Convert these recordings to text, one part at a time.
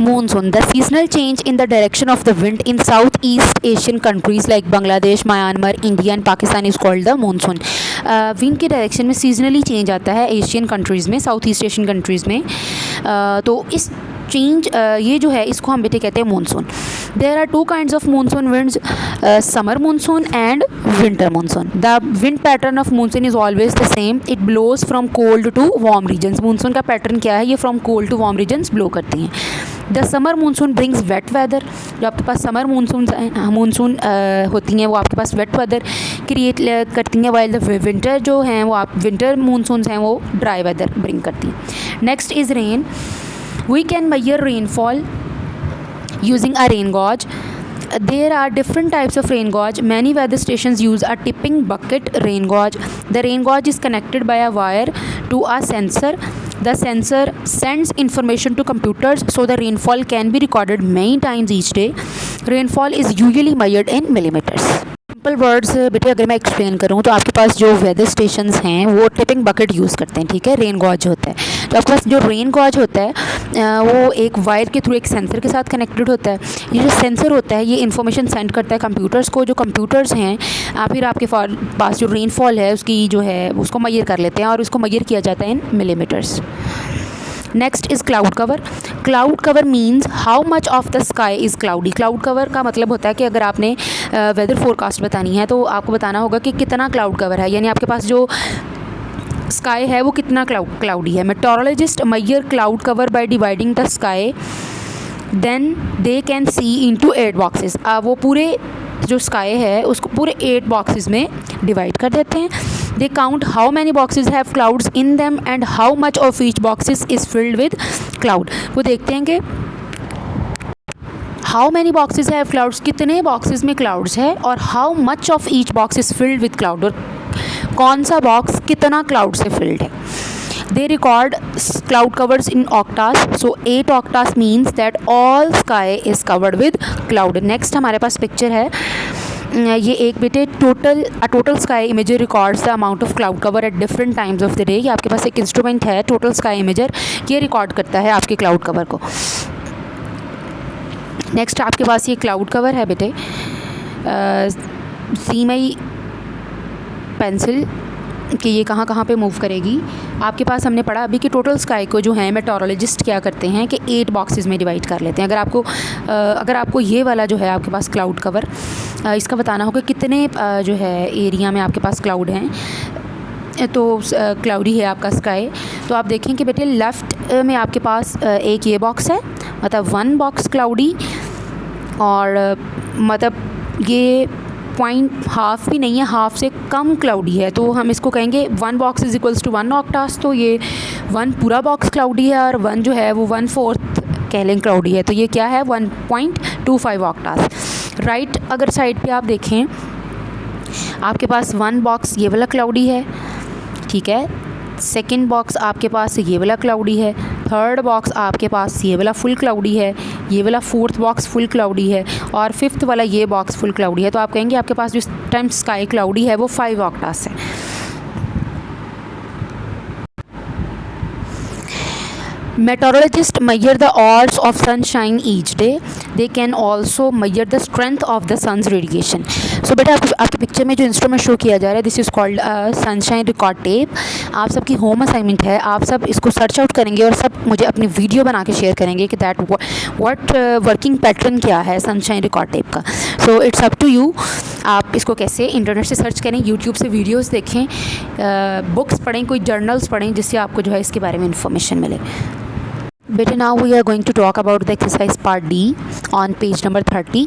Monsoon, the seasonal change in the direction of the wind in Southeast Asian countries like Bangladesh, Myanmar, India and Pakistan is called the monsoon. Wind के direction में seasonally change आता है Asian countries में, south east Asian countries में. तो इस change ये जो है इसको हम बेटे कहते हैं monsoon. There are two kinds of monsoon winds, summer monsoon and winter monsoon. The wind pattern of monsoon is always the same. It blows from cold to warm regions. Monsoon का pattern क्या है, ये from cold to warm regions blow करती हैं. The summer monsoon brings wet weather. जो आपके पास summer monsoon होती हैं वो आपके पास वेट वेदर क्रिएट करती हैं, वाइल द विंटर जो हैं वो आप विंटर मानसून हैं वो ड्राई वेदर ब्रिंग करती हैं. Next is rain. We can measure rainfall using a rain gauge. There are different types of rain gauge. Many weather stations use a tipping bucket rain gauge. The rain gauge is connected by a wire to a sensor. The sensor sends information to computers so the rainfall can be recorded many times each day. Rainfall is usually measured in millimeters. Simple words बेटे अगर मैं explain करूँ तो आपके पास जो weather stations हैं वो टिपिंग बकेट यूज़ करते हैं, ठीक है. रेन गॉज होता है. तो आपके पास जो रेन गॉज होता है वो एक वायर के थ्रू एक सेंसर के साथ कनेक्टेड होता है. ये जो सेंसर होता है ये इन्फॉर्मेशन सेंड करता है कंप्यूटर्स को. जो कंप्यूटर्स हैं फिर आपके पास जो रेनफॉल है उसकी जो है उसको मेजर कर लेते हैं और उसको मेजर किया जाता है in millimeters. Next is cloud cover. Cloud cover means how much of the sky is cloudy. Cloud cover का मतलब होता है कि अगर आपने वेदर फोरकास्ट बतानी है तो आपको बताना होगा कि कितना क्लाउड कवर है, यानी आपके पास जो स्काई है वो कितना क्लाउडी है. Meteorologist measure cloud cover by dividing the sky, then they can see into 8 boxes. वो पूरे जो स्काई है उसको पूरे 8 बॉक्सेस में डिवाइड कर देते हैं. They count how many boxes have clouds in them and how much of each boxes is filled with cloud. वो देखते हैं कि how many boxes have clouds, कितने बॉक्सेस में क्लाउड्स है, और how much of each box is filled with cloud, और कौन सा बॉक्स कितना क्लाउड से फिल्ड है. They record cloud covers in octas. So 8 octas means that all sky is covered with cloud. Next हमारे पास पिक्चर है. ये एक बेटे total sky imager records the amount of cloud cover at different times of the day. ये आपके पास एक instrument है total sky imager, ये रिकॉर्ड करता है आपके क्लाउड कवर को. नेक्स्ट आपके पास ये क्लाउड कवर है बेटे. सी माई पेंसिल कि ये कहाँ कहाँ पे मूव करेगी. आपके पास हमने पढ़ा अभी कि टोटल स्काई को जो है मेट्रोलॉजिस्ट क्या करते हैं कि 8 बॉक्सेस में डिवाइड कर लेते हैं. अगर आपको ये वाला जो है आपके पास क्लाउड कवर इसका बताना होगा कितने जो है एरिया में आपके पास क्लाउड हैं, तो क्लाउडी है आपका स्काई. तो आप देखें कि बेटे लेफ़्ट में आपके पास एक ये बॉक्स है, मतलब 1 बॉक्स क्लाउडी, और मतलब ये पॉइंट हाफ भी नहीं है, हाफ से कम क्लाउडी है. तो हम इसको कहेंगे 1 बॉक्स इज इक्वल्स टू 1 ऑक्टास. तो ये 1 पूरा बॉक्स क्लाउडी है और 1 जो है वो 1/4 कह लें क्लाउडी है. तो ये क्या है 1.25 ऑक्टास. राइट अगर साइड पे आप देखें आपके पास 1 बॉक्स ये वाला क्लाउडी है, ठीक है. सेकंड बॉक्स आपके पास ये वाला क्लाउडी है. थर्ड बॉक्स आपके पास ये वाला फुल क्लाउडी है. ये वाला 4th बॉक्स फुल क्लाउडी है और 5th वाला ये बॉक्स फुल क्लाउडी है. तो आप कहेंगे आपके पास जो टाइम स्काई क्लाउडी है वो 5 ऑक्टास है. Meteorologists measure the hours of sunshine each day. They can also measure the strength of the sun's radiation. So बेटा आपकी पिक्चर में जो इंस्ट्रूमेंट शो किया जा रहा है this is called sunshine record tape. आप सबकी होम असाइनमेंट है, आप सब इसको सर्च आउट करेंगे और सब मुझे अपनी वीडियो बना के शेयर करेंगे कि दैट व्हाट वर्किंग पैटर्न क्या है सनशाइन रिकॉर्ड टेप का. So it's up to you. आप इसको कैसे इंटरनेट से सर्च करें, यूट्यूब से वीडियोज़ देखें, बुक्स पढ़ें, कोई जर्नल्स पढ़ें जिससे आपको जो है इसके बारे में इंफॉर्मेशन मिले. Better now we are going to talk about the exercise part D on page number 30.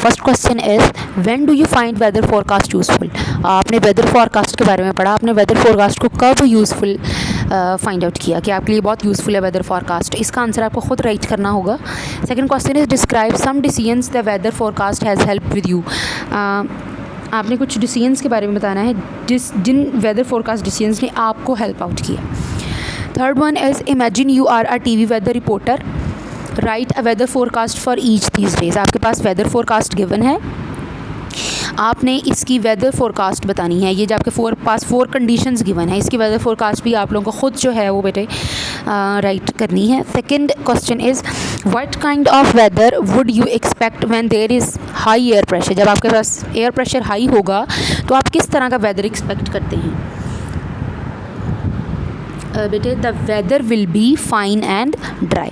First question is when do you find weather forecast useful? आपने weather forecast के बारे में पढ़ा, आपने weather forecast को कब यूज़फुल फाइंड आउट किया कि आपके लिए बहुत यूज़फुल है weather forecast. इसका आंसर आपको खुद राइट करना होगा. Second question is describe some decisions the weather forecast has help with you. आपने कुछ डिसीजंस के बारे में बताना है जिन वेदर फोरकास्ट डिसीजंस ने आपको हेल्प आउट किया. Third one is imagine you are a TV weather reporter. Write a weather forecast for each these days. आपके पास weather forecast given है. आपने इसकी वेदर फोरकास्ट बतानी है। ये जो आपके पास 4 कंडीशंस गिवन है, इसकी वेदर फोरकास्ट भी आप लोगों को ख़ुद जो है वो बेटे राइट करनी है। Second question is what kind of weather would you expect when there is high air pressure. जब आपके पास एयर प्रेशर हाई होगा तो आप किस तरह का वेदर एक्सपेक्ट करते हैं बेटे? The weather will be fine and dry.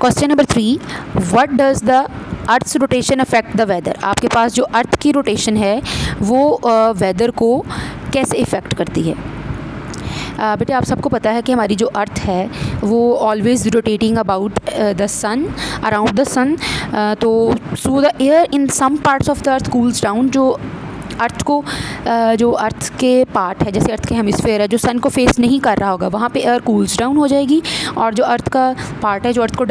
Question number 3, what does the earth's rotation affect the weather. आपके पास जो अर्थ की रोटेशन है वो वेदर को कैसे इफ़ेक्ट करती है? बेटे आप सबको पता है कि हमारी जो अर्थ है वो always rotating about the sun, around the sun. तो so the air in some parts of the earth cools down. जो अर्थ के पार्ट है, जैसे अर्थ के हेमिस्फेयर है जो सन को फेस नहीं कर रहा होगा, वहाँ पे एयर कूल्स डाउन हो जाएगी। और जो अर्थ का पार्ट है जो अर्थ को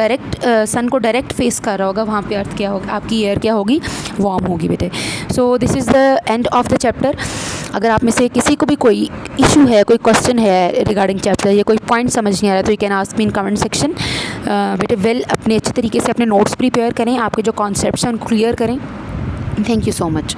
सन को डायरेक्ट फेस कर रहा होगा, वहाँ पे अर्थ क्या होगा, आपकी एयर क्या होगी, वार्म होगी बेटे। So this is the end of the chapter. अगर आप में से किसी को भी कोई इशू है, कोई क्वेश्चन है रिगार्डिंग चैप्टर या कोई पॉइंट समझ नहीं आ रहा तो you can ask me in comment section. बेटे अपने अच्छे तरीके से अपने नोट्स प्रिपेयर करें, आपके जो कॉन्सेप्ट्स हैं उनको क्लियर करें। Thank you so much.